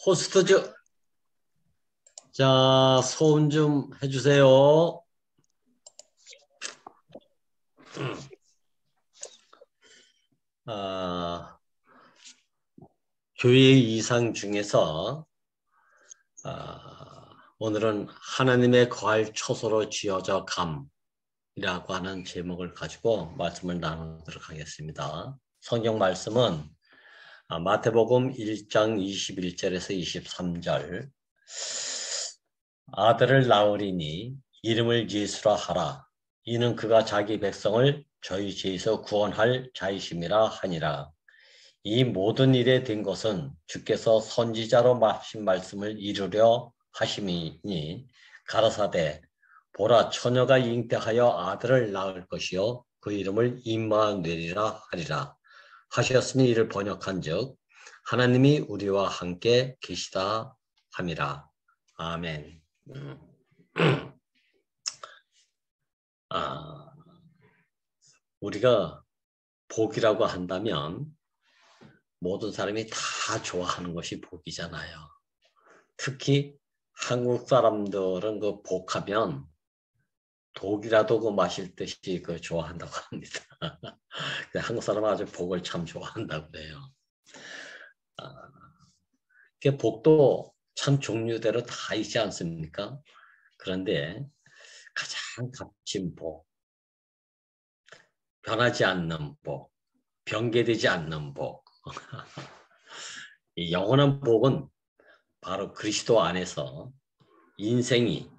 호스트죠. 자, 소음 좀 해주세요. 아, 교회 이상 중에서 오늘은 하나님의 거할 처소로 지어져 감이라고 하는 제목을 가지고 말씀을 나누도록 하겠습니다. 성경 말씀은 마태복음 1장 21절에서 23절. 아들을 낳으리니 이름을 예수라 하라. 이는 그가 자기 백성을 저희 죄에서 구원할 자이심이라 하니라. 이 모든 일에 된 것은 주께서 선지자로 하신 말씀을 이루려 하심이니 가라사대 보라 처녀가 잉태하여 아들을 낳을 것이요 그 이름을 임마누엘이라 하리라 하셨으니 이를 번역한즉 하나님이 우리와 함께 계시다 함이라. 아멘. 우리가 복이라고 한다면 모든 사람이 다 좋아하는 것이 복이잖아요. 특히 한국 사람들은 그 복하면 독이라도 그 마실 듯이 그 좋아한다고 합니다. 한국 사람은 아주 복을 참 좋아한다고 그래요. 복도 참 종류대로 다 있지 않습니까? 그런데 가장 값진 복, 변하지 않는 복, 변개되지 않는 복, 이 영원한 복은 바로 그리스도 안에서 인생이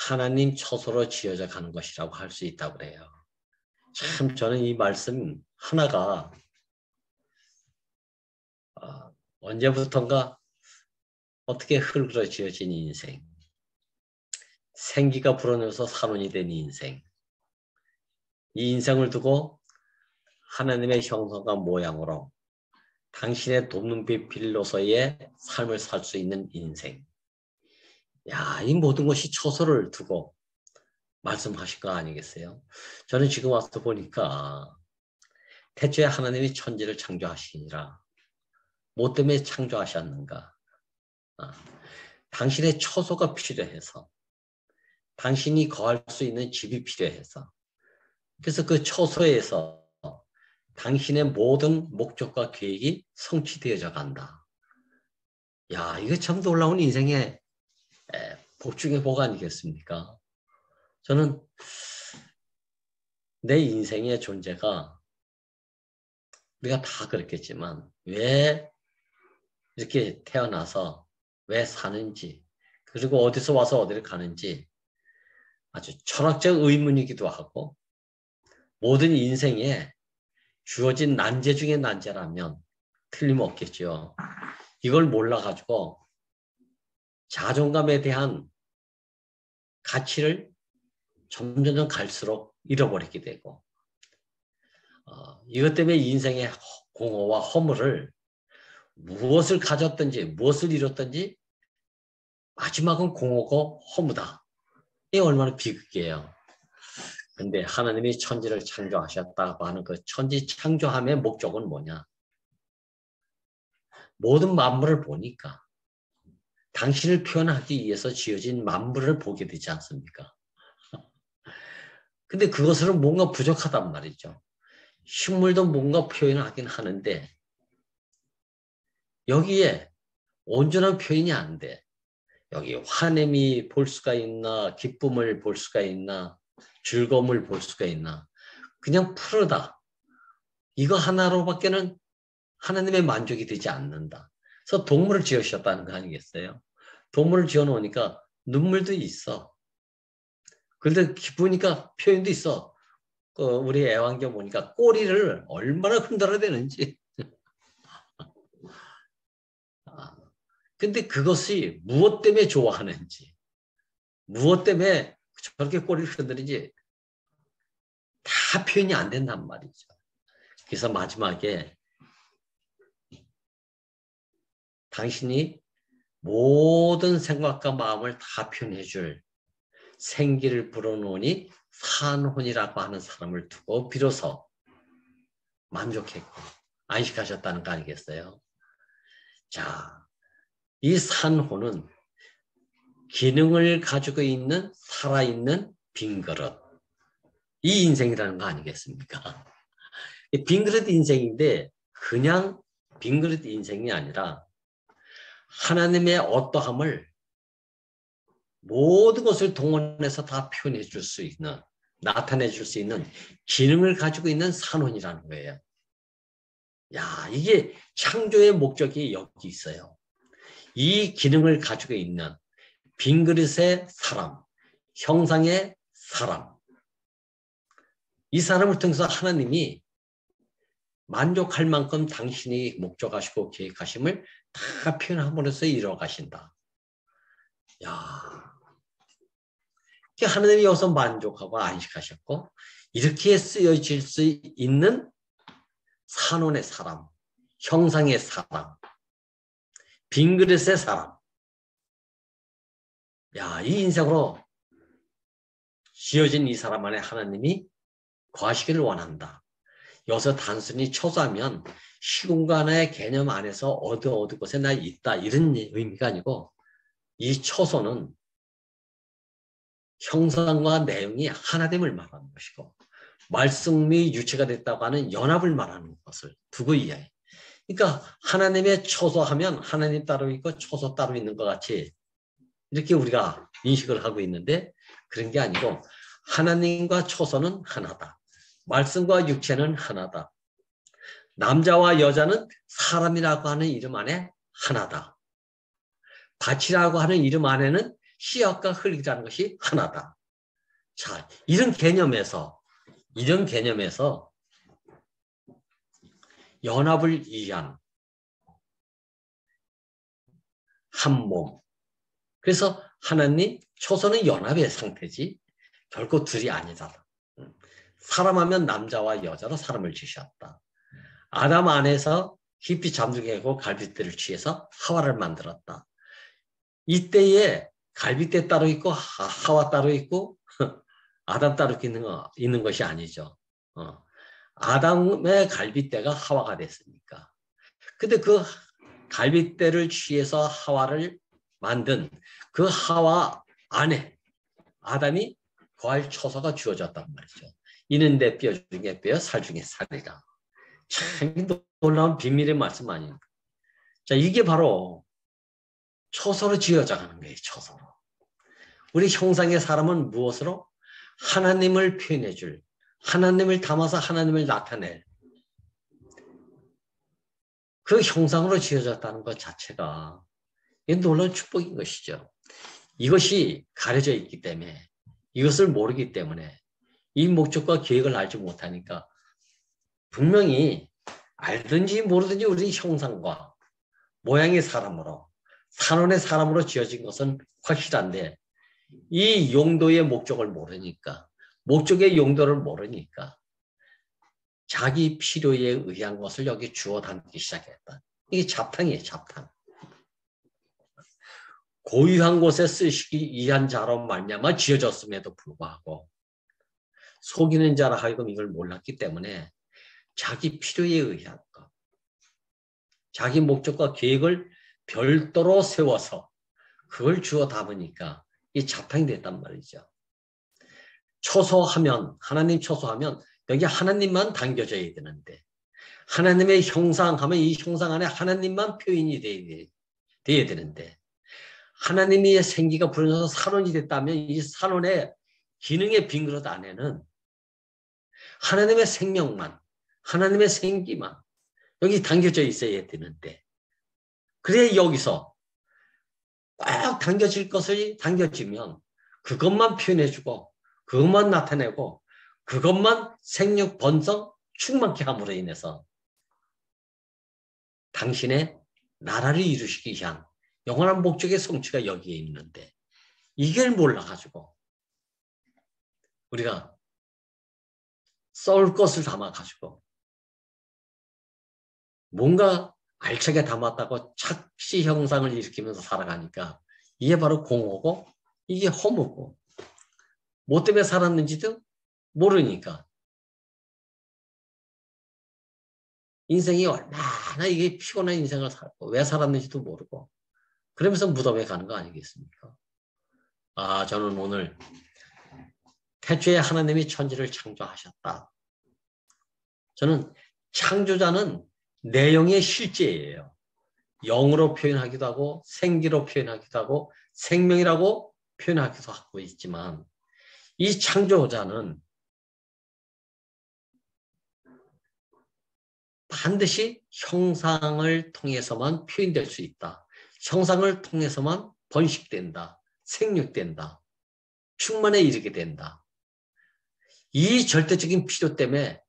하나님 처소로 지어져 가는 것이라고 할 수 있다고 그래요. 참 저는 이 말씀 하나가 언제부턴가 어떻게 흐르러지어진 인생, 생기가 불어넣어서 산원이 된 인생, 이 인생을 두고 하나님의 형상과 모양으로 당신의 돕는 비필로서의 삶을 살 수 있는 인생. 야, 이 모든 것이 처소를 두고 말씀하신 거 아니겠어요? 저는 지금 와서 보니까 태초에 하나님이 천지를 창조하시니라. 뭐 때문에 창조하셨는가? 당신의 처소가 필요해서, 당신이 거할 수 있는 집이 필요해서, 그래서 그 처소에서 당신의 모든 목적과 계획이 성취되어져 간다. 야, 이거 참 놀라운 인생의 복 중의 복 아니겠습니까? 저는 내 인생의 존재가 우리가 다 그렇겠지만 왜 이렇게 태어나서 왜 사는지 그리고 어디서 와서 어디를 가는지 아주 철학적 의문이기도 하고 모든 인생에 주어진 난제 중에 난제라면 틀림없겠죠. 이걸 몰라가지고 자존감에 대한 가치를 점점 갈수록 잃어버리게 되고 이것 때문에 인생의 공허와 허물을 무엇을 가졌든지 무엇을 이뤘든지 마지막은 공허고 허무다. 이게 얼마나 비극이에요. 근데 하나님이 천지를 창조하셨다고 하는 그 천지 창조함의 목적은 뭐냐? 모든 만물을 보니까 당신을 표현하기 위해서 지어진 만물을 보게 되지 않습니까? 근데 그것은 뭔가 부족하단 말이죠. 식물도 뭔가 표현하긴 하는데 여기에 온전한 표현이 안 돼. 여기 화냄이 볼 수가 있나, 기쁨을 볼 수가 있나, 즐거움을 볼 수가 있나. 그냥 푸르다. 이거 하나로밖에는 하나님의 만족이 되지 않는다. 그래서 동물을 지으셨다는 거 아니겠어요? 동물을 지어놓으니까 눈물도 있어. 그런데 기쁘니까 표현도 있어. 우리 애완견 보니까 꼬리를 얼마나 흔들어대는지. 근데 그것이 무엇 때문에 좋아하는지, 무엇 때문에 저렇게 꼬리를 흔드는지 다 표현이 안 된단 말이죠. 그래서 마지막에 당신이 모든 생각과 마음을 다 표현해 줄 생기를 불어넣으니 산혼이라고 하는 사람을 두고 비로소 만족했고 안식하셨다는 거 아니겠어요? 자, 이 산호는 기능을 가지고 있는 살아있는 빈 그릇. 이 인생이라는 거 아니겠습니까? 빈 그릇 인생인데 그냥 빈 그릇 인생이 아니라 하나님의 어떠함을 모든 것을 동원해서 다 표현해 줄 수 있는, 나타내 줄 수 있는 기능을 가지고 있는 산원이라는 거예요. 야, 이게 창조의 목적이 여기 있어요. 이 기능을 가지고 있는 빈 그릇의 사람, 형상의 사람. 이 사람을 통해서 하나님이 만족할 만큼 당신이 목적하시고 계획하심을 다 표현함으로써 이뤄가신다. 야, 하나님이 여기서 만족하고 안식하셨고 이렇게 쓰여질 수 있는 산원의 사람, 형상의 사람, 빈 그릇의 사람. 야, 이 인생으로 지어진 이 사람 안에 하나님이 거하시기를 원한다. 여기서 단순히 초소하면 시공간의 개념 안에서 어느 곳에 나 있다 이런 의미가 아니고 이 초소는 형상과 내용이 하나됨을 말하는 것이고 말씀이 유체가 됐다고 하는 연합을 말하는 것을 두고 이해해. 그러니까 하나님의 초소하면 하나님 따로 있고 초소 따로 있는 것 같이 이렇게 우리가 인식을 하고 있는데 그런 게 아니고 하나님과 초소는 하나다. 말씀과 육체는 하나다. 남자와 여자는 사람이라고 하는 이름 안에 하나다. 밭이라고 하는 이름 안에는 씨앗과 흙이라는 것이 하나다. 자, 이런 개념에서 연합을 이해한 한 몸. 그래서 하나님 초소는 연합의 상태지 결코 둘이 아니다. 사람하면 남자와 여자로 사람을 지으셨다. 아담 안에서 깊이 잠들게 하고 갈빗대를 취해서 하와를 만들었다. 이때에 갈빗대 따로 있고 하와 따로 있고 아담 따로 있는 것이 아니죠. 아담의 갈빗대가 하와가 됐으니까. 근데 그 갈빗대를 취해서 하와를 만든 그 하와 안에 아담이 거할 초소가 주어졌단 말이죠. 이는 내 뼈 중에 뼈, 살 중에 살이라. 참 놀라운 비밀의 말씀 아닙니까? 자, 이게 바로 초소로 지어져 가는 거예요. 초소로. 우리 형상의 사람은 무엇으로? 하나님을 표현해 줄, 하나님을 담아서 하나님을 나타낼 그 형상으로 지어졌다는 것 자체가 놀라운 축복인 것이죠. 이것이 가려져 있기 때문에 이것을 모르기 때문에 이 목적과 계획을 알지 못하니까 분명히 알든지 모르든지 우리 형상과 모양의 사람으로 산원의 사람으로 지어진 것은 확실한데 이 용도의 목적을 모르니까 목적의 용도를 모르니까 자기 필요에 의한 것을 여기 주워 담기 시작했다. 이게 잡탕이에요. 잡탕. 고유한 곳에 쓰시기 위한 자로 말미암아 지어졌음에도 불구하고 속이는 자라 하여금 이걸 몰랐기 때문에 자기 필요에 의한 것, 자기 목적과 계획을 별도로 세워서 그걸 주워 담으니까 이 잡탕이 됐단 말이죠. 초소하면 하나님 초소하면 여기 하나님만 담겨져야 되는데 하나님의 형상하면 이 형상 안에 하나님만 표현이 돼야 되는데 하나님의 생기가 불어져서 산원이 됐다면 이 산원의 기능의 빈 그릇 안에는 하나님의 생명만 하나님의 생기만 여기 담겨져 있어야 되는데 그래 여기서 꽉 담겨질 것이 담겨지면 그것만 표현해주고 그것만 나타내고 그것만 생육 번성 충만케 함으로 인해서 당신의 나라를 이루시기 위한 영원한 목적의 성취가 여기에 있는데 이걸 몰라가지고 우리가 썰 것을 담아가지고 뭔가 알차게 담았다고 착시 형상을 일으키면서 살아가니까 이게 바로 공허고 이게 허무고 뭐 때문에 살았는지도 모르니까 인생이 얼마나 이게 피곤한 인생을 살고 왜 살았는지도 모르고 그러면서 무덤에 가는 거 아니겠습니까? 저는 오늘 태초에 하나님이 천지를 창조하셨다. 저는 창조자는 내용의 실제예요. 영으로 표현하기도 하고 생기로 표현하기도 하고 생명이라고 표현하기도 하고 있지만 이 창조자는 반드시 형상을 통해서만 표현될 수 있다. 형상을 통해서만 번식된다. 생육된다. 충만에 이르게 된다. 이 절대적인 필요 때문에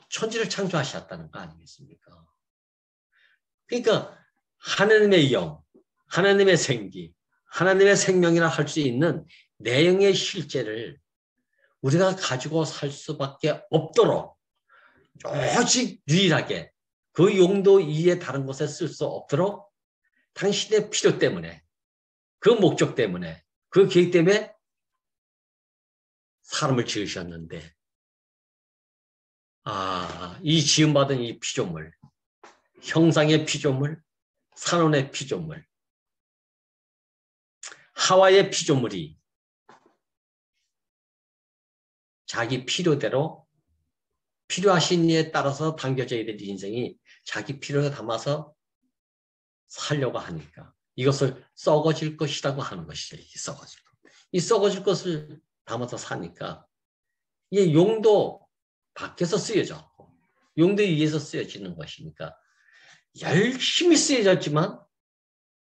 천지를 창조하셨다는 거 아니겠습니까? 그러니까 하나님의 영, 하나님의 생기, 하나님의 생명이라 할 수 있는 내용의 실제를 우리가 가지고 살 수밖에 없도록 오직 유일하게 그 용도 이외에 다른 곳에 쓸 수 없도록 당신의 필요 때문에 그 목적 때문에 그 계획 때문에 사람을 지으셨는데 이 지음받은 이 피조물, 형상의 피조물, 산원의 피조물, 하와의 피조물이 자기 필요대로 필요하신 이에 따라서 당겨져야 될 인생이 자기 필요에 담아서 살려고 하니까 이것을 썩어질 것이라고 하는 것이죠. 이 썩어질 것을 담아서 사니까 이게 용도 밖에서 쓰여져. 용도에 의해서 쓰여지는 것이니까 열심히 쓰여졌지만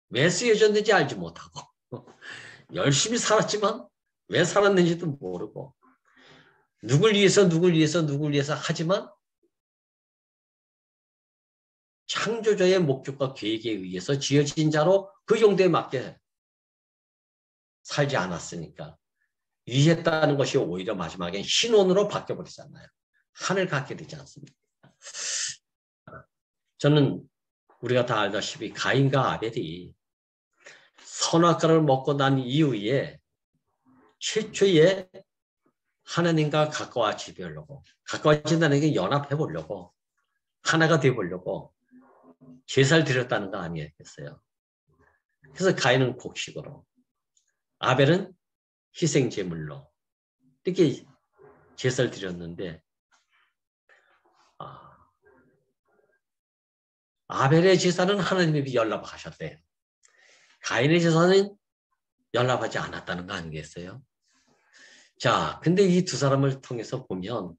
왜 쓰여졌는지 알지 못하고 열심히 살았지만 왜 살았는지도 모르고 누굴 위해서 하지만 창조자의 목적과 계획에 의해서 지어진 자로 그 용도에 맞게 살지 않았으니까 위했다는 것이 오히려 마지막엔 신혼으로 바뀌어버리잖아요. 하늘 갖게 되지 않습니까? 저는 우리가 다 알다시피 가인과 아벨이 선악과를 먹고 난 이후에 최초의 하나님과 가까워진다는 게 연합해 보려고 하나가 돼 보려고 제사를 드렸다는 거 아니겠어요? 그래서 가인은 곡식으로 아벨은 희생제물로 이렇게 제사를 드렸는데 아벨의 제사는 하나님이 연락하셨대요. 가인의 제사는 연락하지 않았다는 거 아니겠어요? 자, 근데 이 두 사람을 통해서 보면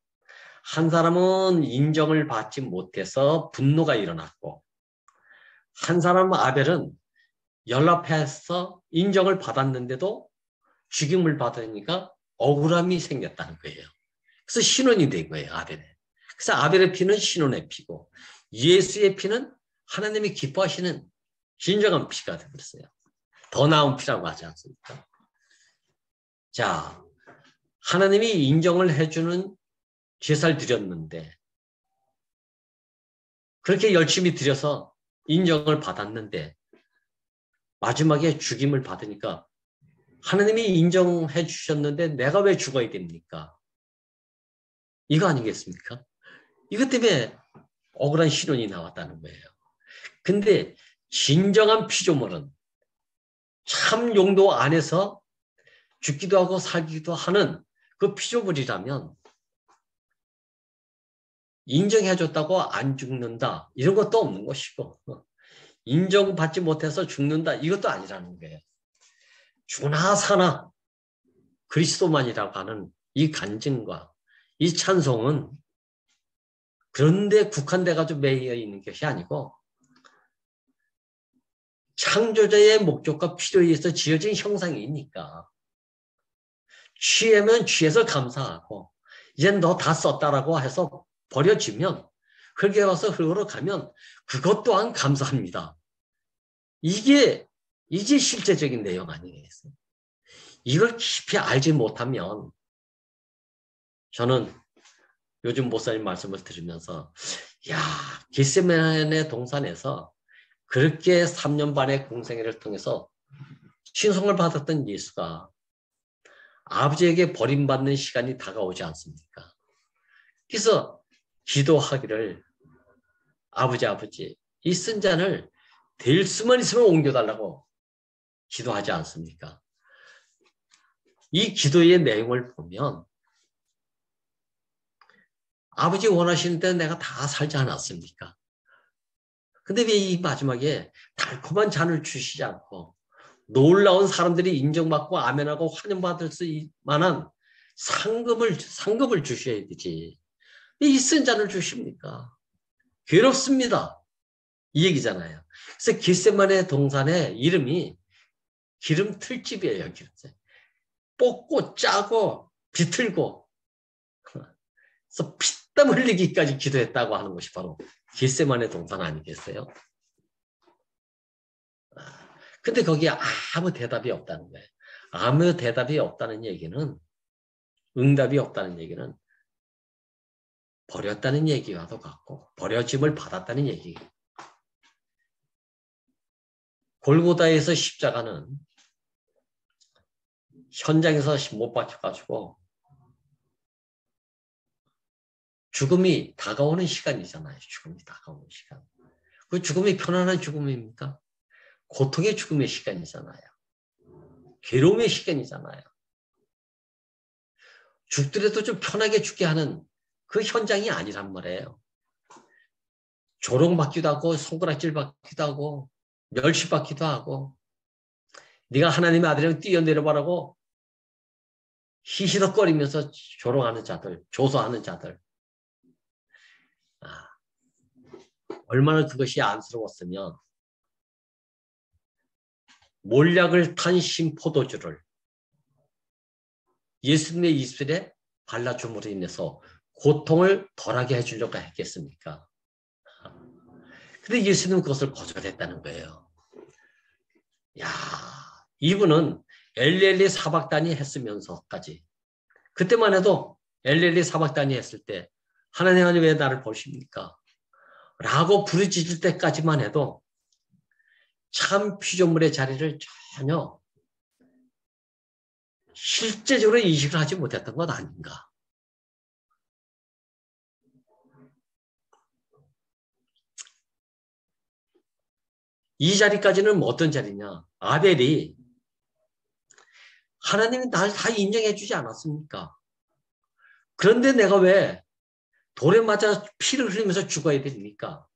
한 사람은 인정을 받지 못해서 분노가 일어났고 한 사람은 아벨은 연락해서 인정을 받았는데도 죽임을 받으니까 억울함이 생겼다는 거예요. 그래서 신혼이 된 거예요, 아벨의. 그래서 아벨의 피는 신혼의 피고 예수의 피는 하나님이 기뻐하시는 진정한 피가 되었어요. 더 나은 피라고 하지 않습니까? 자, 하나님이 인정을 해주는 제사를 드렸는데 그렇게 열심히 드려서 인정을 받았는데 마지막에 죽임을 받으니까 하나님이 인정해 주셨는데 내가 왜 죽어야 됩니까? 이거 아니겠습니까? 이것 때문에 억울한 신혼이 나왔다는 거예요. 근데 진정한 피조물은 참 용도 안에서 죽기도 하고 살기도 하는 그 피조물이라면 인정해줬다고 안 죽는다 이런 것도 없는 것이고 인정받지 못해서 죽는다 이것도 아니라는 거예요. 주나 사나 그리스도만이라고 하는 이 간증과 이 찬송은 그런데 국한돼가지고 매여 있는 것이 아니고 창조자의 목적과 필요에 의해서 지어진 형상이니까 취하면 취해서 감사하고 이젠 너 다 썼다라고 해서 버려지면 흙에 와서 흙으로 가면 그것 또한 감사합니다. 이게 실제적인 내용 아니겠어요? 이걸 깊이 알지 못하면 저는 요즘 목사님 말씀을 들으면서 겟세마네 동산에서 그렇게 3년 반의 공생애를 통해서 신성을 받았던 예수가 아버지에게 버림받는 시간이 다가오지 않습니까? 그래서 기도하기를 아버지 이 쓴 잔을 될 수만 있으면 옮겨달라고 기도하지 않습니까? 이 기도의 내용을 보면 아버지 원하시는 대로 내가 다 살지 않았습니까? 근데 왜 이 마지막에 달콤한 잔을 주시지 않고 놀라운 사람들이 인정받고 아멘하고 환영받을 수 만한 상급을 주셔야 되지. 왜 이 쓴 잔을 주십니까? 괴롭습니다. 이 얘기잖아요. 그래서 겟세마네 동산의 이름이 기름틀집이에요. 뽑고 짜고 비틀고 그래서 피땀 흘리기까지 기도했다고 하는 것이 바로 겟세마네 동산 아니겠어요? 근데 거기에 아무 대답이 없다는 거예요. 아무 대답이 없다는 얘기는, 응답이 없다는 얘기는 버렸다는 얘기와도 같고 버려짐을 받았다는 얘기예요. 골고다에서 십자가는 현장에서 못 박혀가지고 죽음이 다가오는 시간이잖아요. 죽음이 다가오는 시간. 그 죽음이 편안한 죽음입니까? 고통의 죽음의 시간이잖아요. 괴로움의 시간이잖아요. 죽더라도 좀 편하게 죽게 하는 그 현장이 아니란 말이에요. 조롱받기도 하고 손가락질 받기도 하고 멸시받기도 하고 네가 하나님의 아들이면 뛰어내려봐라고 히히덕거리면서 조롱하는 자들, 조소하는 자들. 얼마나 그것이 안쓰러웠으면 몰약을 탄 신포도주를 예수님의 입술에 발라줌으로 인해서 고통을 덜하게 해주려고 했겠습니까? 근데 예수님은 그것을 거절했다는 거예요. 야, 이분은 엘리엘리 사박단이 했으면서까지 그때만 해도 엘리엘리 사박단이 했을 때 하나님 왜 나를 보십니까? 라고 부르짖을 때까지만 해도 참 피조물의 자리를 전혀 실제적으로 인식을 하지 못했던 것 아닌가. 이 자리까지는 어떤 자리냐. 아벨이 하나님이 날 다 인정해 주지 않았습니까? 그런데 내가 왜 돌에 맞아 피를 흘리면서 죽어야 됩니까?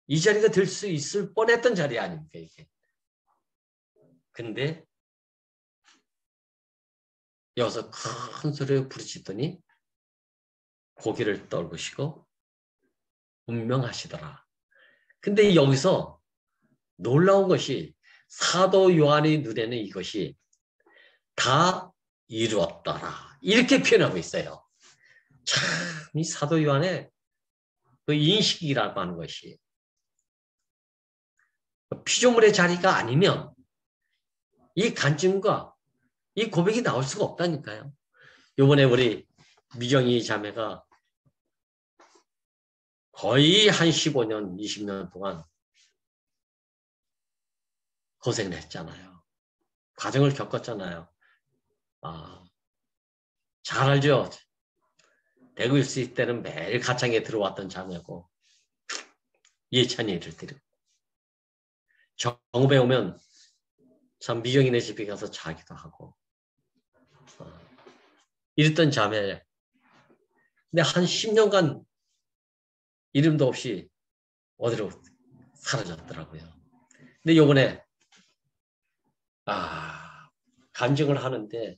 이 자리가 될 수 있을 뻔했던 자리 아닙니까, 이게. 근데 여기서 큰 소리로 부르짖더니 고개를 떨구시고 운명하시더라. 근데 여기서 놀라운 것이 사도 요한의 눈에는 이것이 다 이루었더라. 이렇게 표현하고 있어요. 참, 이 사도 요한의 그 인식이라고 하는 것이 피조물의 자리가 아니면 이 간증과 이 고백이 나올 수가 없다니까요. 이번에 우리 미경이 자매가 거의 한 15년, 20년 동안 고생을 했잖아요. 과정을 겪었잖아요. 잘 알죠? 대구 일수 때는 매일 가창에 들어왔던 자매고 예찬이를 데리고 정읍에 오면 참 미경이네 집에 가서 자기도 하고 이랬던 자매. 근데 한 10년간 이름도 없이 어디로 사라졌더라고요. 근데 요번에 간증을 하는데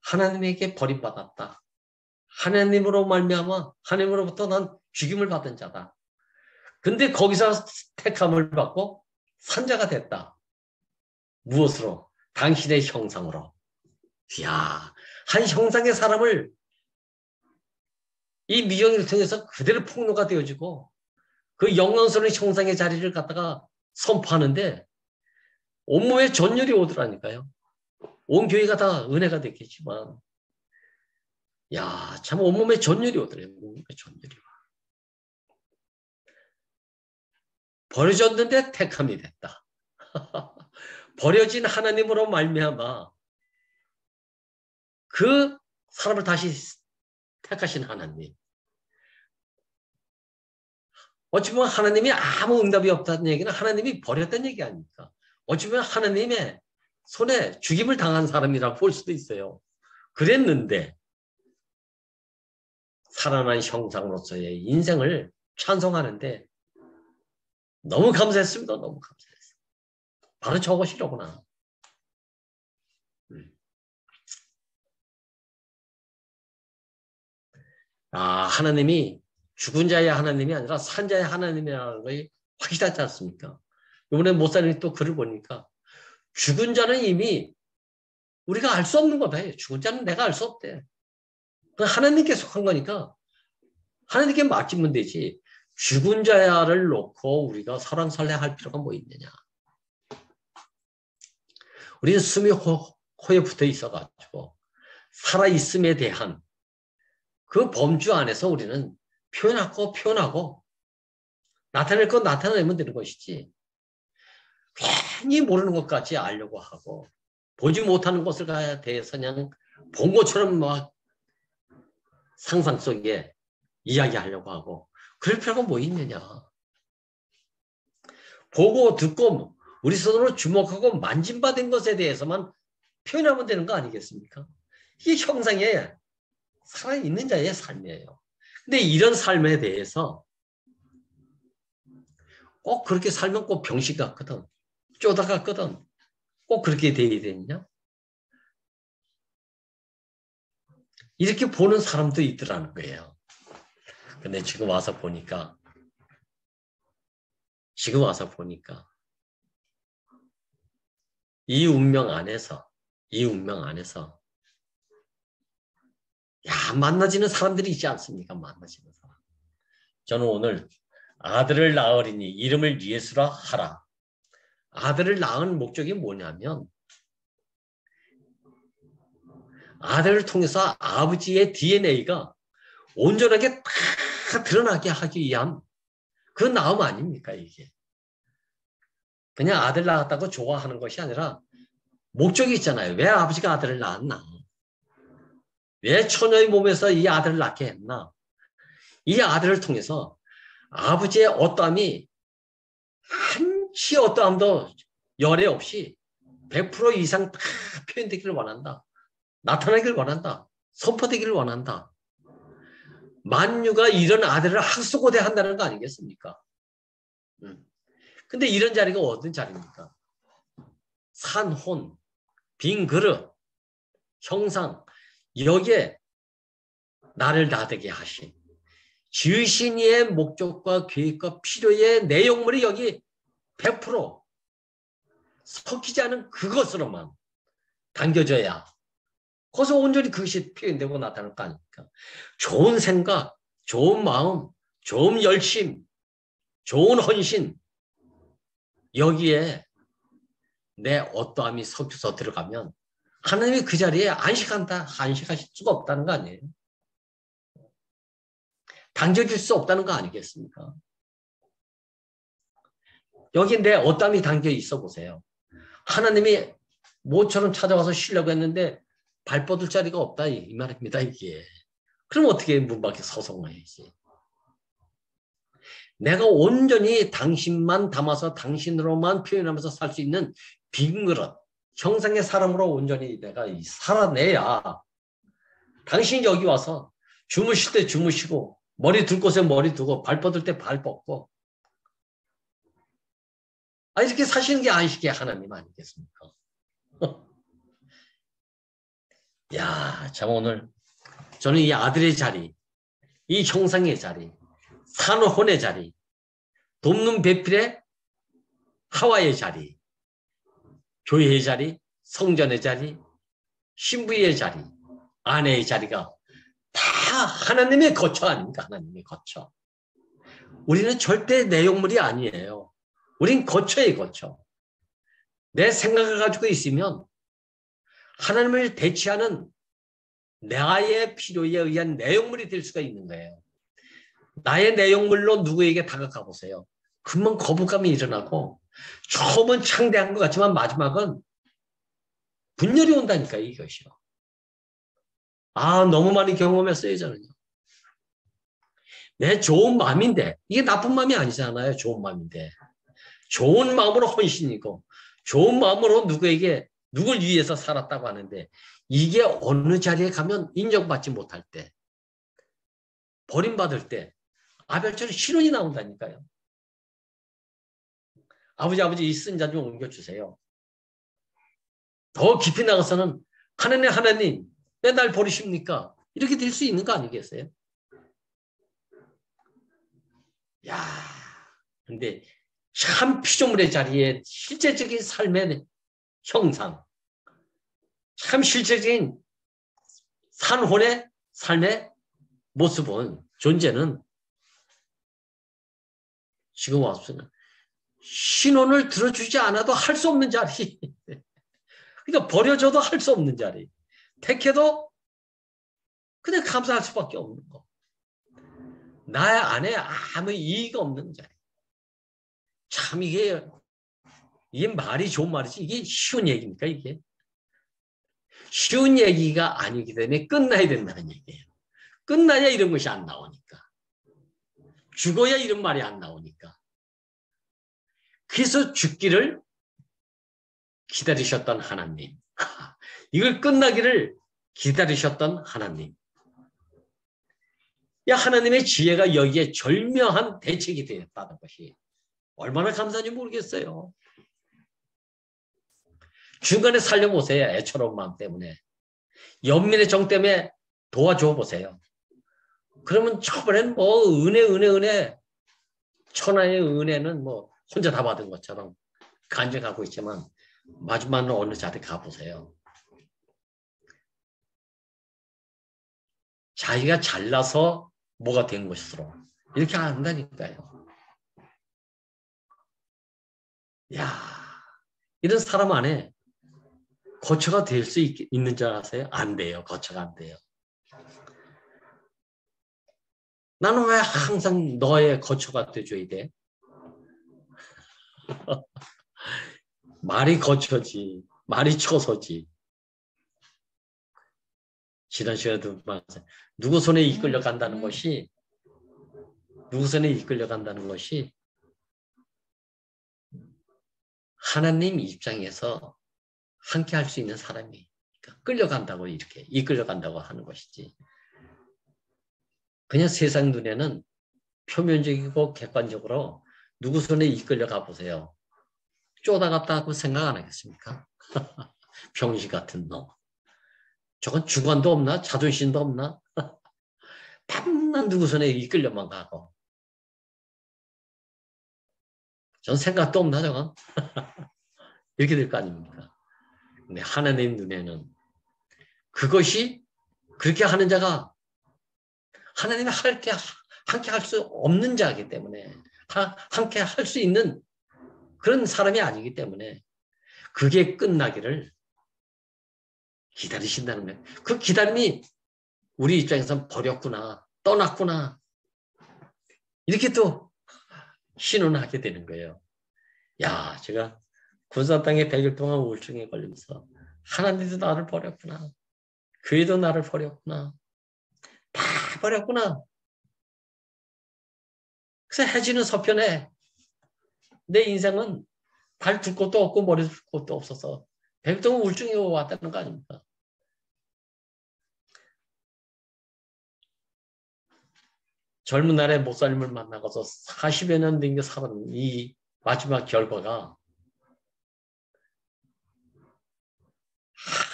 하나님에게 버림받았다. 하나님으로 말미암아 하나님으로부터 난 죽임을 받은 자다. 근데 거기서 택함을 받고 산자가 됐다. 무엇으로? 당신의 형상으로. 이야, 한 형상의 사람을 이 미경이를 통해서 그대로 폭로가 되어지고 그 영광스러운 형상의 자리를 갖다가 선포하는데 온몸에 전율이 오더라니까요. 온 교회가 다 은혜가 됐겠지만 야, 참 온몸에 전율이 오더래요. 온몸에 전율이 와. 버려졌는데 택함이 됐다. 버려진 하나님으로 말미암아 그 사람을 다시 택하신 하나님. 어찌 보면 하나님이 아무 응답이 없다는 얘기는 하나님이 버렸다는 얘기 아닙니까? 어쩌면 하나님의 손에 죽임을 당한 사람이라고 볼 수도 있어요. 그랬는데 살아난 형상으로서의 인생을 찬송하는데 너무 감사했습니다. 너무 감사했어요. 바로 저것이로구나. 하나님이 죽은 자의 하나님이 아니라 산 자의 하나님이라는 것이 확실하지 않습니까? 이번에 목사님이 또 글을 보니까 죽은 자는 이미 우리가 알 수 없는 거다. 죽은 자는 내가 알 수 없대. 하나님께 속한 거니까 하나님께 맡기면 되지. 죽은 자를 놓고 우리가 설왕설래할 필요가 뭐 있느냐. 우리는 숨이 코에 붙어 있어가지고 살아있음에 대한 그 범주 안에서 우리는 표현하고 나타낼 건 나타내면 되는 것이지 괜히 모르는 것까지 알려고 하고 보지 못하는 것을 대해서 그냥 본 것처럼 막 상상 속에 이야기하려고 하고 그럴 필요가 뭐 있느냐. 보고 듣고 우리 손으로 주목하고 만진받은 것에 대해서만 표현하면 되는 거 아니겠습니까? 이게 형상에 살아있는 자의 삶이에요. 근데 이런 삶에 대해서 꼭 그렇게 살면 꼭 병식 같거든. 쪼다 같거든. 꼭 그렇게 돼야 되느냐? 이렇게 보는 사람도 있더라는 거예요. 근데 지금 와서 보니까 이 운명 안에서 만나지는 사람들이 있지 않습니까? 만나지는 사람. 저는 오늘 아들을 낳으리니 이름을 예수라 하라. 아들을 낳은 목적이 뭐냐면 아들을 통해서 아버지의 DNA가 온전하게 다 드러나게 하기 위한 그 낳음 아닙니까 이게. 그냥 아들 낳았다고 좋아하는 것이 아니라 목적이 있잖아요. 왜 아버지가 아들을 낳았나. 왜 처녀의 몸에서 이 아들을 낳게 했나. 이 아들을 통해서 아버지의 어떠함이 한치 어떠함도 열애 없이 100% 이상 다 표현되기를 원한다. 나타나기를 원한다. 선포되기를 원한다. 만유가 이런 아들을 학수고대한다는 거 아니겠습니까? 근데 이런 자리가 어떤 자리입니까? 산혼, 빈 그릇, 형상, 여기에 나를 나되게 하신 지으신 이의 목적과 계획과 필요의 내용물이 여기 100% 섞이지 않은 그것으로만 당겨져야 거기서 온전히 그것이 표현되고 나타날 거 아닙니까? 좋은 생각, 좋은 마음, 좋은 열심, 좋은 헌신 여기에 내 어떠함이 섞여서 들어가면 하나님이 그 자리에 안식하실 수가 없다는 거 아니에요? 당겨질 수 없다는 거 아니겠습니까? 여기 내 어떠함이 당겨 있어 보세요. 하나님이 모처럼 찾아와서 쉬려고 했는데 발 뻗을 자리가 없다 이 말입니다. 이게. 그럼 어떻게 문 밖에 서성해야지. 내가 온전히 당신만 담아서 당신으로만 표현하면서 살 수 있는 빈 그릇, 형상의 사람으로 온전히 내가 살아내야 당신이 여기 와서 주무실 때 주무시고 머리 둘 곳에 머리 두고 발 뻗을 때 발 뻗고 이렇게 사시는 게 안식의 하나님 아니겠습니까? 참 오늘 저는 이 아들의 자리, 이 형상의 자리, 산혼의 자리, 돕는 배필의 하와의 자리, 교회의 자리, 성전의 자리, 신부의 자리, 아내의 자리가 다 하나님의 거처 아닙니까? 하나님의 거처. 우리는 절대 내용물이 아니에요. 우린 거처의 거처. 내 생각을 가지고 있으면 하나님을 대체하는 나의 필요에 의한 내용물이 될 수가 있는 거예요. 나의 내용물로 누구에게 다가가 보세요. 금방 거부감이 일어나고 처음은 창대한 것 같지만 마지막은 분열이 온다니까 이것이요. 너무 많이 경험했어요 저는요. 내 좋은 마음인데 이게 나쁜 마음이 아니잖아요. 좋은 마음인데 좋은 마음으로 헌신이고 좋은 마음으로 누굴 위해서 살았다고 하는데 이게 어느 자리에 가면 인정받지 못할 때, 버림받을 때 아벨처럼 신혼이 나온다니까요. 아버지 이 쓴 자 좀 옮겨주세요. 더 깊이 나가서는 하나님 왜 날 버리십니까? 이렇게 될 수 있는 거 아니겠어요? 야, 근데 참 피조물의 자리에 실제적인 삶의 형상, 참 실제적인 산혼의 삶의 모습은, 존재는 지금 와서는 신혼을 들어주지 않아도 할 수 없는 자리. 그러니까 버려줘도 할 수 없는 자리. 택해도 그냥 감사할 수밖에 없는 거. 나의 안에 아무 이의가 없는 자리. 참 이게 말이 좋은 말이지 이게 쉬운 얘기입니까 이게? 쉬운 얘기가 아니기 때문에 끝나야 된다는 얘기예요. 끝나야 이런 것이 안 나오니까. 죽어야 이런 말이 안 나오니까. 그래서 죽기를 기다리셨던 하나님. 이걸 끝나기를 기다리셨던 하나님. 야, 하나님의 지혜가 여기에 절묘한 대책이 되었다는 것이 얼마나 감사한지 모르겠어요. 중간에 살려보세요. 애처로운 마음 때문에. 연민의 정 때문에 도와줘 보세요. 그러면 처음에는 뭐 은혜 천하의 은혜는 뭐 혼자 다 받은 것처럼 간증하고 있지만 마지막은 어느 자리 가보세요. 자기가 잘나서 뭐가 된 것으로 이렇게 안다니까요. 야, 이런 사람 안에 거처가 될 수 있는 줄 아세요? 안 돼요. 거처가 안 돼요. 나는 왜 항상 너의 거처가 돼줘야 돼? 말이 거처지. 말이 처소지. 지난 시간에도 말했어요. 누구 손에 이끌려 간다는 것이 하나님 입장에서 함께 할 수 있는 사람이 끌려간다고 이렇게 이끌려간다고 하는 것이지. 그냥 세상 눈에는 표면적이고 객관적으로 누구 손에 이끌려 가보세요. 쪼다갔다고 생각 안 하겠습니까? 병신 같은 놈. 저건 주관도 없나? 자존심도 없나? 밤낮 누구 손에 이끌려만 가고. 전 생각도 없나 저건? 이렇게 될 거 아닙니까? 근데 하나님 눈에는 그것이 그렇게 하는 자가 하나님이 함께 할 수 없는 자이기 때문에 함께 할 수 있는 그런 사람이 아니기 때문에 그게 끝나기를 기다리신다는 거예요. 그 기다림이 우리 입장에서는 버렸구나, 떠났구나 이렇게 또 신원하게 되는 거예요. 야, 제가 군산 땅에 100일 동안 우울증에 걸리면서 하나님도 나를 버렸구나. 교회도 나를 버렸구나. 다 버렸구나. 그래서 해지는 서편에 내 인생은 발 둘 곳도 없고 머리 둘 곳도 없어서 100일 동안 우울증이 왔다는 거 아닙니까? 젊은 날에 목사님을 만나고서 40여 년 된 게 살은 이 마지막 결과가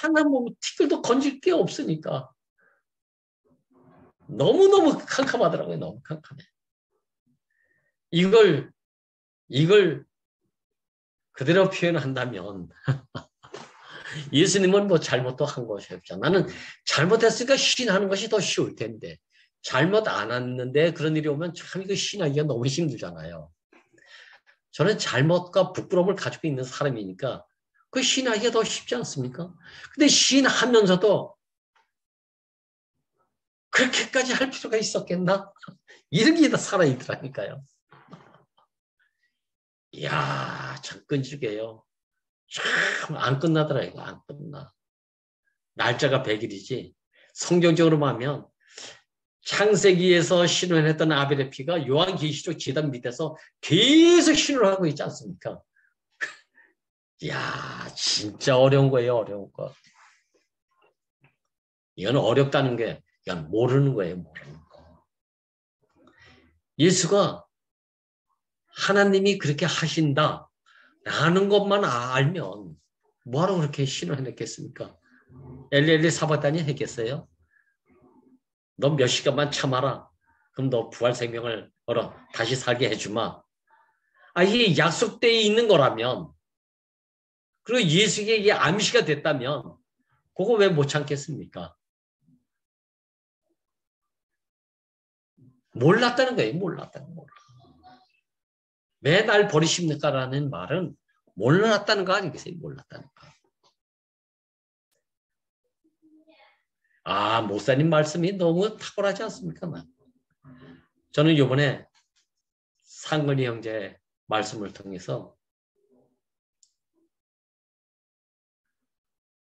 하나 뭐 티끌도 건질 게 없으니까 너무너무 캄캄하더라고요. 너무 캄캄해. 이걸 그대로 표현한다면 예수님은 뭐 잘못도 한 것이 없죠. 나는 잘못했으니까 신하는 것이 더 쉬울 텐데 잘못 안 했는데 그런 일이 오면 참 이거 신하기가 너무 힘들잖아요. 저는 잘못과 부끄러움을 가지고 있는 사람이니까 그 신하기가 더 쉽지 않습니까? 근데 신하면서도 그렇게까지 할 필요가 있었겠나? 이런 게 다 살아있더라니까요. 이야, 참 끈질겨요. 참 안 끝나더라고요. 안 끝나. 날짜가 100일이지. 성경적으로 보면 창세기에서 신원했던 아벨의 피가 요한계시록 제단 밑에서 계속 신원하고 있지 않습니까? 야, 진짜 어려운 거예요, 어려운 거. 이건 어렵다는 게 그냥 모르는 거예요, 모르는 거. 예수가 하나님이 그렇게 하신다 라는 것만 알면 뭐하러 그렇게 신원했겠습니까? 엘리 사바다니 했겠어요? 너 몇 시간만 참아라. 그럼 너 부활 생명을 얻어 다시 살게 해주마. 이게 약속되어 있는 거라면, 그리고 예수에게 이게 암시가 됐다면 그거 왜 못 참겠습니까? 몰랐다는 거예요. 몰랐다는 거. 왜 날 버리십니까? 라는 말은 몰랐다는 거 아니겠어요? 몰랐다는 거. 목사님 말씀이 너무 탁월하지 않습니까? 저는 이번에 상근이 형제 말씀을 통해서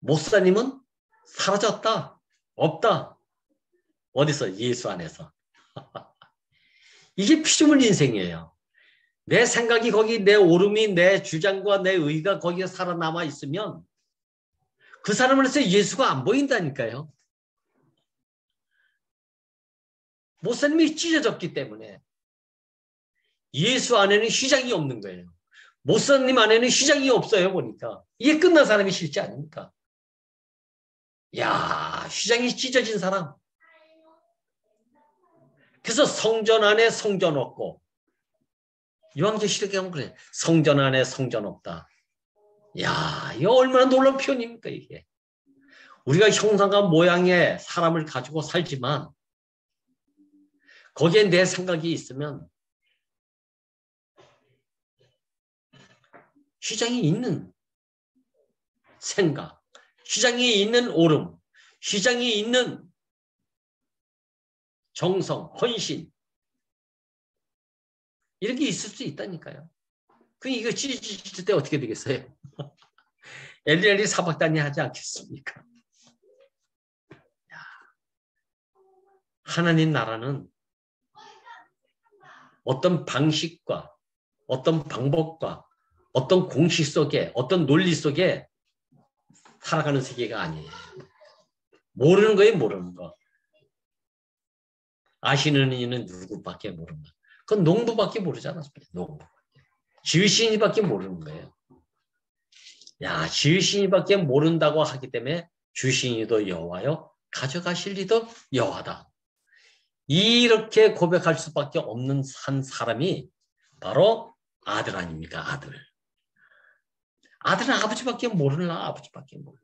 목사님은 사라졌다. 없다. 어디서? 예수 안에서. 이게 피조물 인생이에요. 내 생각이 거기, 내 오름이, 내 주장과 내 의가 거기에 살아남아 있으면 그 사람으로서 예수가 안 보인다니까요. 목사님이 찢어졌기 때문에 예수 안에는 휘장이 없는 거예요. 목사님 안에는 휘장이 없어요, 보니까. 이게 끝난 사람이 실제 아닙니까? 야, 휘장이 찢어진 사람. 그래서 성전 안에 성전 없고, 요한계시록에 가면 그래. 성전 안에 성전 없다. 야, 이거 얼마나 놀라운 표현입니까, 이게. 우리가 형상과 모양의 사람을 가지고 살지만 거기에 내 생각이 있으면 휘장이 있는 생각, 휘장이 있는 오름, 휘장이 있는 정성, 헌신, 이렇게 있을 수 있다니까요. 이거 찢어질 때 어떻게 되겠어요? 엘리 사박단이 하지 않겠습니까? 하나님 나라는 어떤 방식과 어떤 방법과 어떤 공식 속에, 어떤 논리 속에 살아가는 세계가 아니에요. 모르는 거예요, 모르는 거. 아시는 이는 누구밖에 모르는 거. 그건 농부밖에 모르지 않았습니까? 농부. 지으신이밖에 모르는 거예요. 야, 지으신이밖에 모른다고 하기 때문에 주신이도 여호와요, 가져가실 이도 여호와다. 이렇게 고백할 수밖에 없는 한 사람이 바로 아들 아닙니까? 아들. 아들은 아버지밖에 모르나? 아버지밖에 몰라.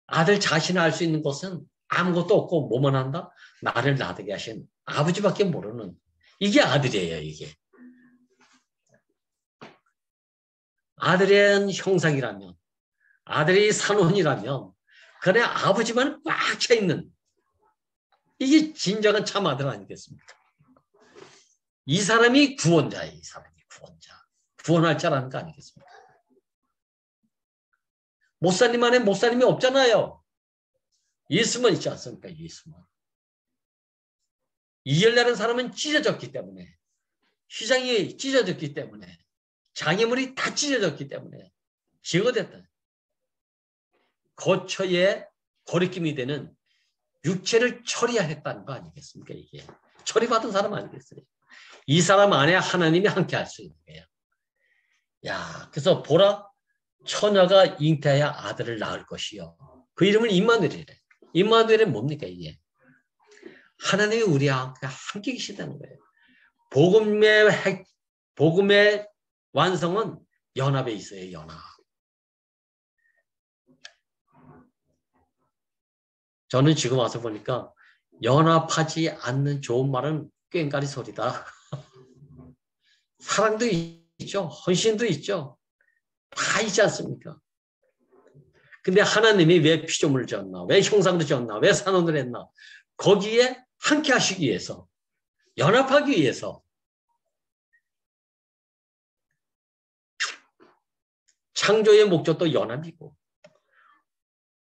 아들 자신을 알 수 있는 것은 아무것도 없고 뭐만 한다? 나를 나되게 하신 아버지밖에 모르는, 이게 아들이에요. 이게. 아들의 형상이라면, 아들의 산원이라면 그래 아버지만 꽉 차 있는, 이게 진정한 참 아들 아니겠습니까? 이 사람이 구원자예요. 이 사람이 구원자. 구원할 자라는 거 아니겠습니까? 목사님 안에 목사님이 없잖아요. 예수만 있지 않습니까? 예수만. 이열나는 사람은 찢어졌기 때문에, 휘장이 찢어졌기 때문에, 장애물이 다 찢어졌기 때문에 제거됐다. 거처의 거리낌이 되는 육체를 처리했다는 거 아니겠습니까? 이게 처리받은 사람 아니겠어요? 이 사람 안에 하나님이 함께 할 수 있는 거예요. 야, 그래서 보라, 처녀가 잉태하여 아들을 낳을 것이요. 그 이름을 임마누엘이래. 임마누엘이 뭡니까 이게? 하나님이 우리와 함께 계시다는 거예요. 복음의 완성은 연합에 있어요. 연합. 저는 지금 와서 보니까 연합하지 않는 좋은 말은 꽹가리 소리다. 사랑도 있죠. 헌신도 있죠. 다 있지 않습니까? 근데 하나님이 왜 피조물을 지었나? 왜 형상으로 지었나? 왜 산원을 했나? 거기에 함께 하시기 위해서, 연합하기 위해서 창조의 목적도 연합이고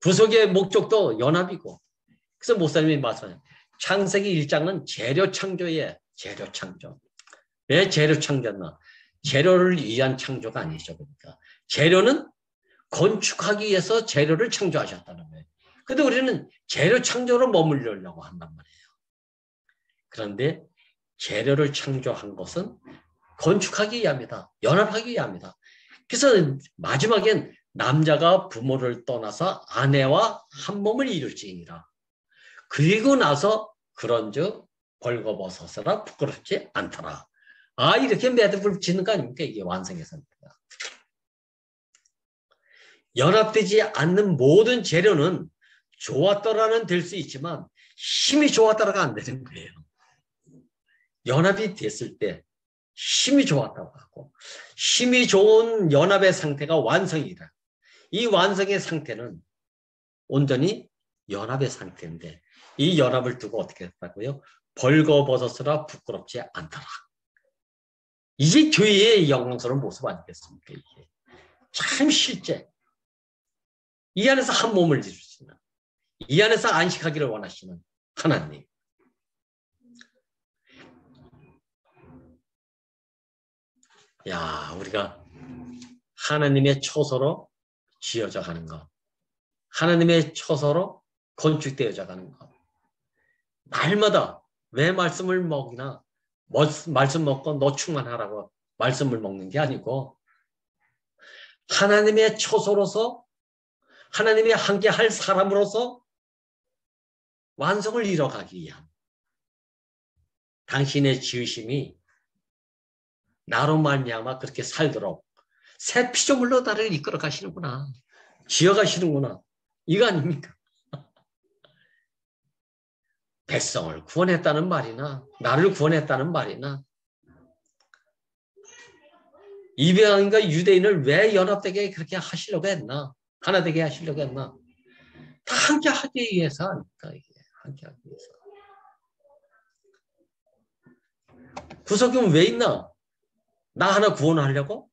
구속의 목적도 연합이고, 그래서 목사님이 말씀하세요. 창세기 1장은 재료 창조예요. 재료 창조. 왜 재료 창조였나? 재료를 위한 창조가 아니죠. 그러니까 재료는 건축하기 위해서 재료를 창조하셨다는 거예요. 근데 우리는 재료 창조로 머물려고 한단 말이에요. 그런데 재료를 창조한 것은 건축하기 위함이다. 연합하기 위함이다. 그래서 마지막엔 남자가 부모를 떠나서 아내와 한 몸을 이룰지니라. 그리고 나서 그런즉 벌거벗어서라 부끄럽지 않더라. 아, 이렇게 매듭을 짓는 거 아닙니까? 이게 완성의 상태다. 연합되지 않는 모든 재료는 좋았더라는 될 수 있지만 힘이 좋았더라가 안 되는 거예요. 연합이 됐을 때 힘이 좋았다고 하고 힘이 좋은 연합의 상태가 완성이다. 이 완성의 상태는 온전히 연합의 상태인데 이 연합을 두고 어떻게 했다고요? 벌거벗어서라 부끄럽지 않더라. 이게 교회의 영광스러운 모습 아니겠습니까? 이게 참 실제 이 안에서 한 몸을 이루시는 이 안에서 안식하기를 원하시는 하나님. 야, 우리가 하나님의 처소로 지어져 가는 것, 하나님의 처소로 건축되어져 가는 것. 날마다 왜 말씀을 먹이나 말씀 먹고 너 충만하라고 말씀을 먹는 게 아니고 하나님의 처소로서 하나님이 함께할 사람으로서 완성을 이뤄가기 위한 당신의 지으심이 나로 말미암아 그렇게 살도록 새 피조물로 나를 이끌어 가시는구나. 지어가시는구나. 이거 아닙니까? 백성을 구원했다는 말이나 나를 구원했다는 말이나 이방인과 유대인을 왜 연합되게 그렇게 하시려고 했나? 하나 되게 하시려고 했나? 다 함께 하기 위해서 아닙니까? 이게 함께 하기 위해서. 구속은 왜 있나? 나 하나 구원하려고?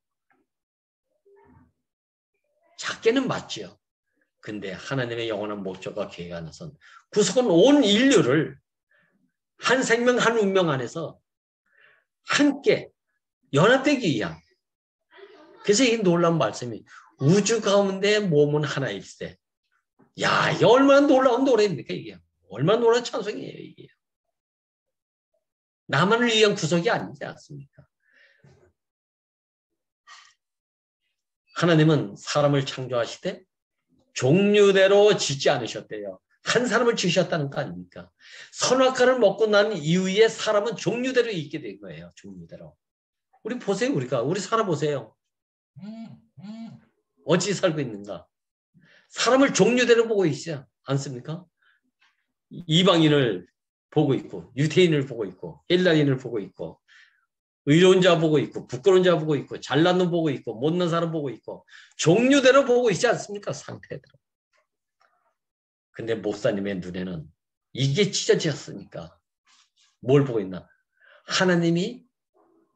작게는 맞지요. 근데 하나님의 영원한 목적과 계획 안에서는 구속은 온 인류를 한 생명 한 운명 안에서 함께 연합되기 위한. 그래서 이 놀라운 말씀이 우주 가운데 몸은 하나일세. 야, 이게 얼마나 놀라운 노래입니까 이게. 얼마나 놀라운 찬송이에요 이게. 나만을 위한 구속이 아니지 않습니까? 하나님은 사람을 창조하시되 종류대로 짓지 않으셨대요. 한 사람을 지으셨다는 거 아닙니까? 선악과를 먹고 난 이후에 사람은 종류대로 있게 된 거예요. 종류대로. 우리 보세요. 우리 살아보세요. 어찌 살고 있는가? 사람을 종류대로 보고 있지 않습니까? 이방인을 보고 있고 유대인을 보고 있고 헬라인을 보고 있고 의로운 자 보고 있고 부끄러운 자 보고 있고 잘난 놈 보고 있고 못난 사람 보고 있고 종류대로 보고 있지 않습니까? 상태대로. 근데 목사님의 눈에는 이게 찢어졌으니까 뭘 보고 있나? 하나님이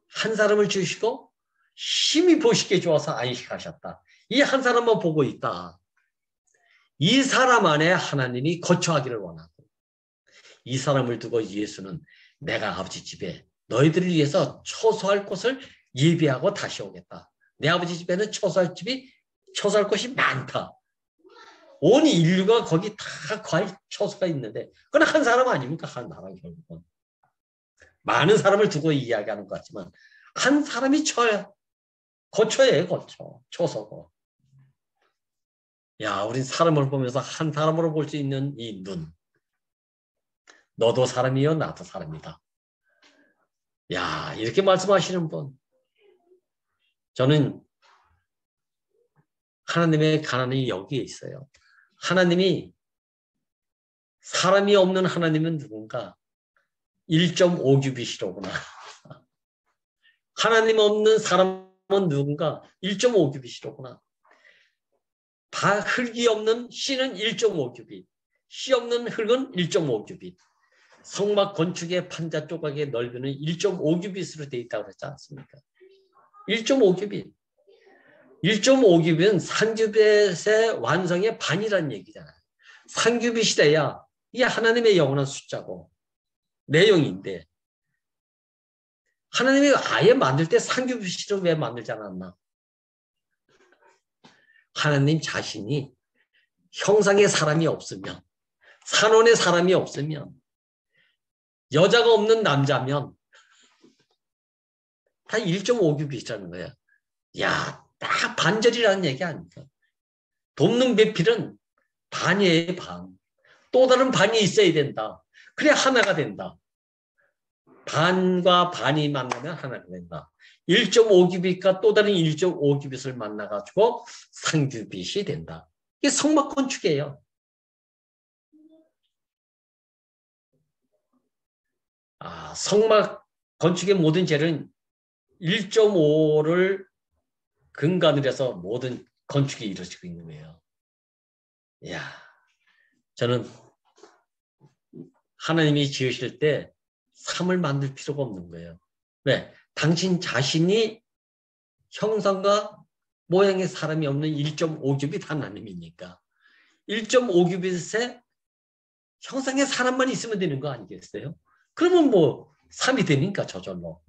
한 사람을 주시고 힘이 보시기에 좋아서 안식하셨다. 이 한 사람만 보고 있다. 이 사람 안에 하나님이 거처하기를 원하고 이 사람을 두고 예수는 내가 아버지 집에 너희들을 위해서 처소할 곳을 예비하고 다시 오겠다. 내 아버지 집에는 처소할 곳이 많다. 온 인류가 거기 다 과일 처소가 있는데 그건 한 사람 아닙니까? 한 나라 결국은. 많은 사람을 두고 이야기하는 것 같지만 한 사람이 거처예요. 거처. 처소고. 야, 우린 사람을 보면서 한 사람으로 볼 수 있는 이 눈. 너도 사람이요 나도 사람이다. 야, 이렇게 말씀하시는 분. 저는 하나님의 가난이 여기에 있어요. 하나님이 사람이 없는 하나님은 누군가? 1.5규빗이로구나. 하나님 없는 사람은 누군가? 1.5규빗이로구나. 흙이 없는 씨는 1.5규빗. 씨 없는 흙은 1.5규빗. 성막 건축의 판자 조각의 넓이는 1.5규빗으로 되어 있다고 그랬지 않습니까? 1.5규빗. 1.5규빗은 3규빗의 완성의 반이라는 얘기잖아요. 3규빗이 돼야 이게 하나님의 영원한 숫자고 내용인데 하나님이 아예 만들 때 상규비실을 왜 만들지 않았나? 하나님 자신이 형상의 사람이 없으면, 산원의 사람이 없으면, 여자가 없는 남자면 다 1.5규빗이라는 거야. 야, 딱 반절이라는 얘기 아닙니까? 돕는 배필은 반이에요, 반. 또 다른 반이 있어야 된다. 그래 하나가 된다. 반과 반이 만나면 하나가 된다. 1.5규빗과 또 다른 1.5규빗을 만나가지고 상규빗이 된다. 이게 성막 건축이에요. 성막 건축의 모든 재료는 1.5를 근간으로 해서 모든 건축이 이루어지고 있는 거예요. 이야, 저는 하나님이 지으실 때 3을 만들 필요가 없는 거예요. 왜? 당신 자신이 형상과 모양의 사람이 없는 1.5규빗 하나님이니까 1.5규빗에 형상의 사람만 있으면 되는 거 아니겠어요? 그러면 뭐 3이 되니까 저절로.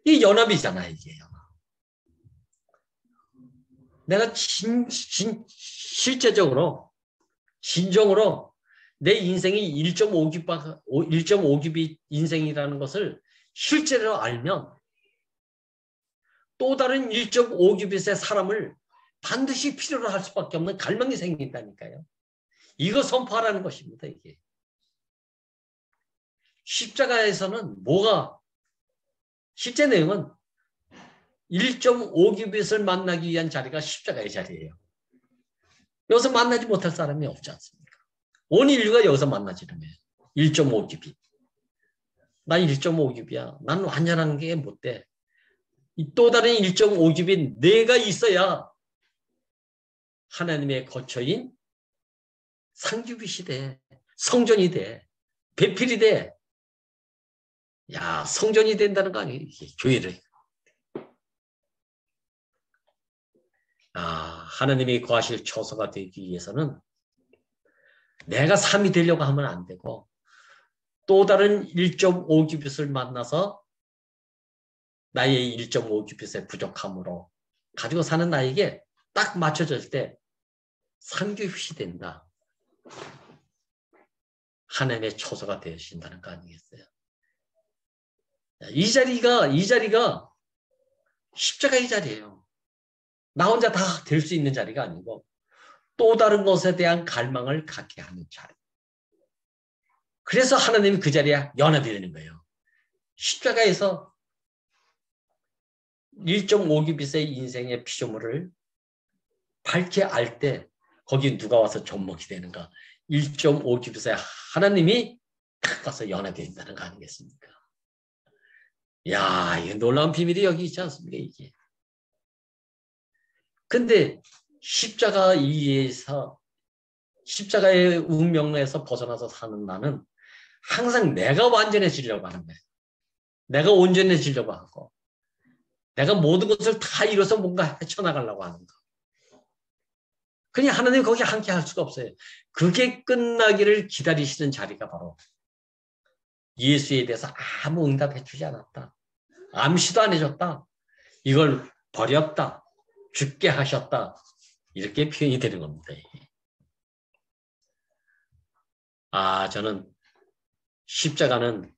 이 연합이잖아, 이게. 내가 실제적으로 진정으로 내 인생이 1.5규빗 인생이라는 것을 실제로 알면 또 다른 1.5규빗의 사람을 반드시 필요로 할 수밖에 없는 갈망이 생긴다니까요. 이거 선포하라는 것입니다, 이게. 십자가에서는 뭐가 실제 내용은 1.5규빗을 만나기 위한 자리가 십자가의 자리예요. 여기서 만나지 못할 사람이 없지 않습니까? 온 인류가 여기서 만나지는 거예요. 1.5규빗. 나 1.5규빗이야. 난 완전한 게 못 돼. 또 다른 1.5규빗 내가 있어야 하나님의 거처인 상규빗이 돼. 성전이 돼. 배필이 돼. 야, 성전이 된다는 거 아니에요? 교회를. 하나님이 거하실 처소가 되기 위해서는 내가 3이 되려고 하면 안 되고 또 다른 1.5규빗을 만나서 나의 1.5규빗의 부족함으로 가지고 사는 나에게 딱 맞춰질 때 3규빗이 된다. 하나님의 처소가 되신다는 거 아니겠어요? 이 자리가 십자가의 자리예요. 나 혼자 다 될 수 있는 자리가 아니고 또 다른 것에 대한 갈망을 갖게 하는 자리. 그래서 하나님이 그 자리에 연합이 되는 거예요. 십자가에서 1.5규빗의 인생의 피조물을 밝게 알 때 거기 누가 와서 접목이 되는가. 1.5규빗의 하나님이 딱 와서 연합이 된다는 거 아니겠습니까? 야, 이 놀라운 비밀이 여기 있지 않습니까, 이게. 근데 십자가의 운명에서 벗어나서 사는 나는 항상 내가 완전해지려고 하는 거예요. 내가 온전해지려고 하고 내가 모든 것을 다 이뤄서 뭔가 헤쳐나가려고 하는 거. 그냥 하나님 거기 함께 할 수가 없어요. 그게 끝나기를 기다리시는 자리가 바로 예수에 대해서 아무 응답해 주지 않았다. 암시도 안 해줬다. 이걸 버렸다. 죽게 하셨다. 이렇게 표현이 되는 겁니다. 저는 십자가는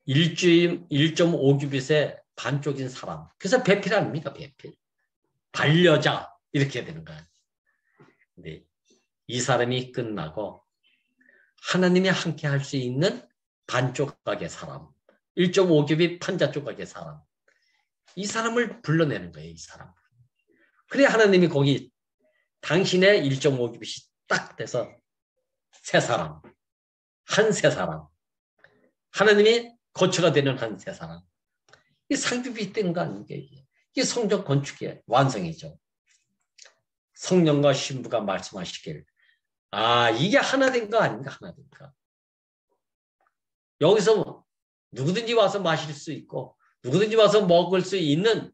1.5규빗의 반쪽인 사람. 그래서 배필 아닙니까? 배필. 반려자. 이렇게 되는 거예요. 근데 이 사람이 끝나고 하나님이 함께 할 수 있는 반조각의 사람. 1.5규빗 판자조각의 사람. 이 사람을 불러내는 거예요. 이 사람. 그래 하나님이 거기 당신의 1.5규빗이 딱 돼서 세 사람. 한 세 사람. 하나님이 거처가 되는 한 세 사람. 이 상규빗 된 거 아닙니까? 이게 성전 건축의 완성이죠. 성령과 신부가 말씀하시길 이게 하나 된 거 아닌가? 하나 된 거. 여기서 누구든지 와서 마실 수 있고 누구든지 와서 먹을 수 있는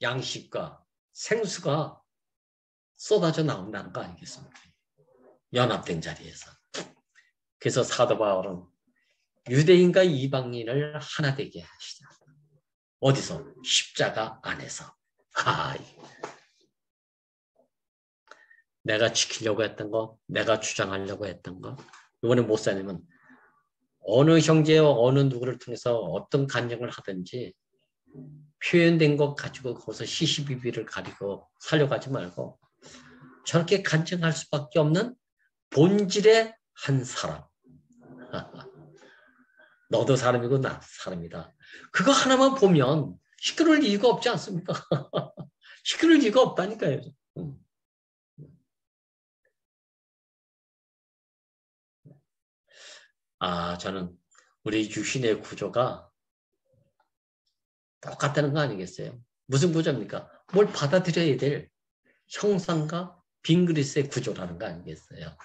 양식과 생수가 쏟아져 나온다는 거 아니겠습니까? 연합된 자리에서. 그래서 사도 바울은 유대인과 이방인을 하나 되게 하시자. 어디서? 십자가 안에서. 내가 지키려고 했던 거, 내가 주장하려고 했던 거. 이번에 목사님은 어느 형제와 어느 누구를 통해서 어떤 간증을 하든지 표현된 것 가지고 거기서 시시비비를 가리고 살려가지 말고 저렇게 간증할 수밖에 없는 본질의 한 사람. 너도 사람이고 나도 사람이다. 그거 하나만 보면 시끄러울 이유가 없지 않습니까? 시끄러울 이유가 없다니까요. 저는 우리 유신의 구조가 똑같다는 거 아니겠어요? 무슨 구조입니까? 뭘 받아들여야 될 형상과 빈 그릇의 구조라는 거 아니겠어요?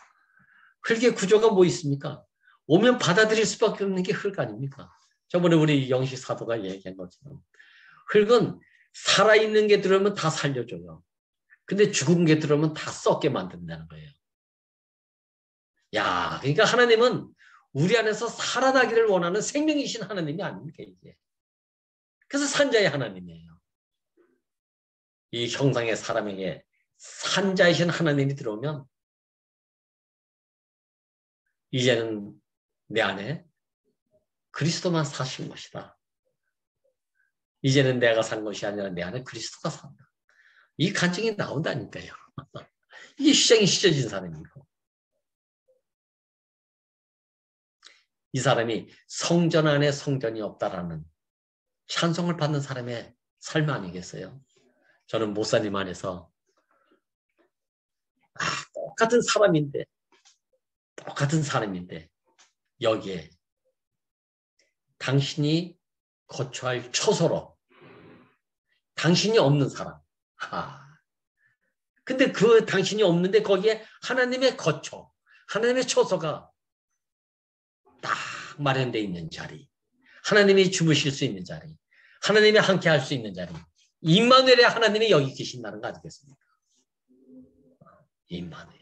흙의 구조가 뭐 있습니까? 오면 받아들일 수밖에 없는 게 흙 아닙니까? 저번에 우리 영식 사도가 얘기한 것처럼 흙은 살아있는 게 들어오면 다 살려줘요. 근데 죽은 게 들어오면 다 썩게 만든다는 거예요. 그러니까 하나님은 우리 안에서 살아나기를 원하는 생명이신 하나님이 아닙니까, 이게. 그래서 산자의 하나님이에요. 이 형상의 사람에게 산자이신 하나님이 들어오면 이제는 내 안에 그리스도만 사신 것이다. 이제는 내가 산 것이 아니라 내 안에 그리스도가 산다. 이 간증이 나온다니까요. 이게 시장이 찢어진 사람이고. 이 사람이 성전 안에 성전이 없다라는 찬송을 받는 사람의 삶 아니겠어요? 저는 목사님 안에서 똑같은 사람인데 여기에 당신이 거처할 처소로 당신이 없는 사람. 근데 그 당신이 없는데 거기에 하나님의 거처, 하나님의 처소가 딱 마련되어 있는 자리, 하나님이 주무실 수 있는 자리, 하나님이 함께 할 수 있는 자리, 임마누엘의 하나님이 여기 계신다는 거 아니겠습니까? 임마누엘.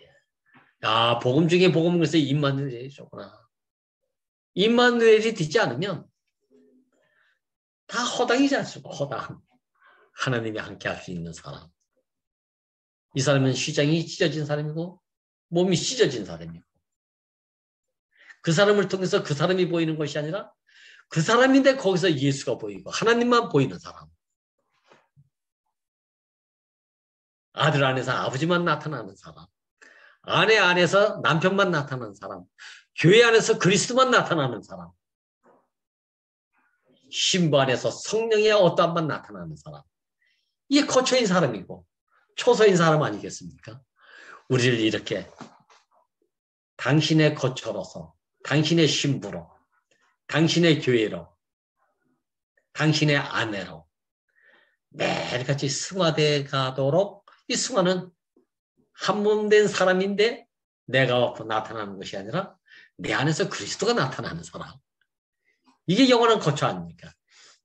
복음 중에 복음은 글쎄 임마누엘이구나. 임마누엘이 되지 않으면 다 허당이지 않습니까? 허당. 하나님이 함께 할 수 있는 사람. 이 사람은 시장이 찢어진 사람이고 몸이 찢어진 사람이고 그 사람을 통해서 그 사람이 보이는 것이 아니라 그 사람인데 거기서 예수가 보이고 하나님만 보이는 사람. 아들 안에서 아버지만 나타나는 사람. 아내 안에서 남편만 나타나는 사람. 교회 안에서 그리스도만 나타나는 사람. 신부 안에서 성령의 어떠한만 나타나는 사람. 이게 거처인 사람이고 초소인 사람 아니겠습니까? 우리를 이렇게 당신의 거처로서 당신의 신부로 당신의 교회로 당신의 아내로 매일같이 승화되어 가도록 이 승화는 한 몸 된 사람인데 내가 나타나는 것이 아니라 내 안에서 그리스도가 나타나는 사람. 이게 영원한 거처 아닙니까?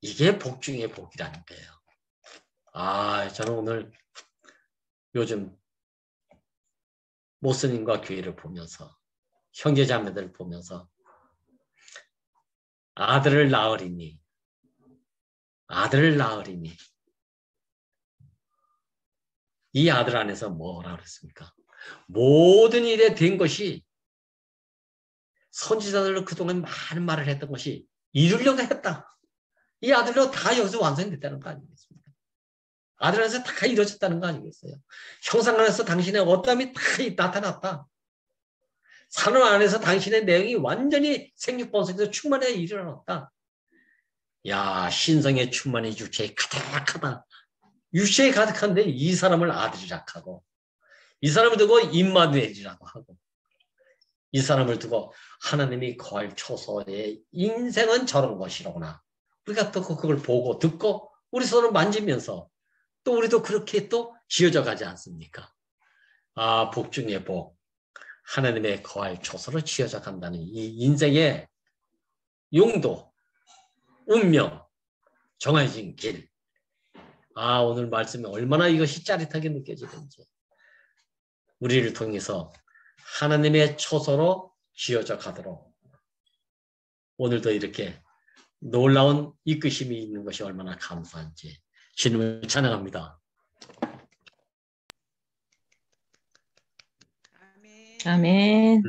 이게 복 중의 복이라는 거예요. 저는 오늘 요즘 모스님과 교회를 보면서 형제자매들을 보면서 아들을 낳으리니 이 아들 안에서 뭐라 그랬습니까? 모든 일에 된 것이 선지자들로 그동안 많은 말을 했던 것이 이루려고 했다. 이 아들로 다 여기서 완성됐다는 거 아니겠습니까? 아들 안에서 다 이루어졌다는 거 아니겠어요? 형상 안에서 당신의 어떠함이 다 나타났다. 산업 안에서 당신의 내용이 완전히 생육번성에서 충만해 일어났다. 신성의 충만이 육체에 가득하다. 육체에 가득한데 이 사람을 아들이라고 하고 이 사람을 두고 임마누엘이라고 하고 이 사람을 두고 하나님이 거할 초소의 인생은 저런 것이로구나. 우리가 또 그걸 보고 듣고 우리 손을 만지면서 또 우리도 그렇게 또 지어져 가지 않습니까? 복 중의 복. 하나님의 거할 초소로 지어져 간다는 이 인생의 용도, 운명, 정해진 길. 오늘 말씀이 얼마나 이것이 짜릿하게 느껴지는지. 우리를 통해서 하나님의 초소로 지어져 가도록 오늘도 이렇게 놀라운 이끄심이 있는 것이 얼마나 감사한지 주님을 찬양합니다. 아멘.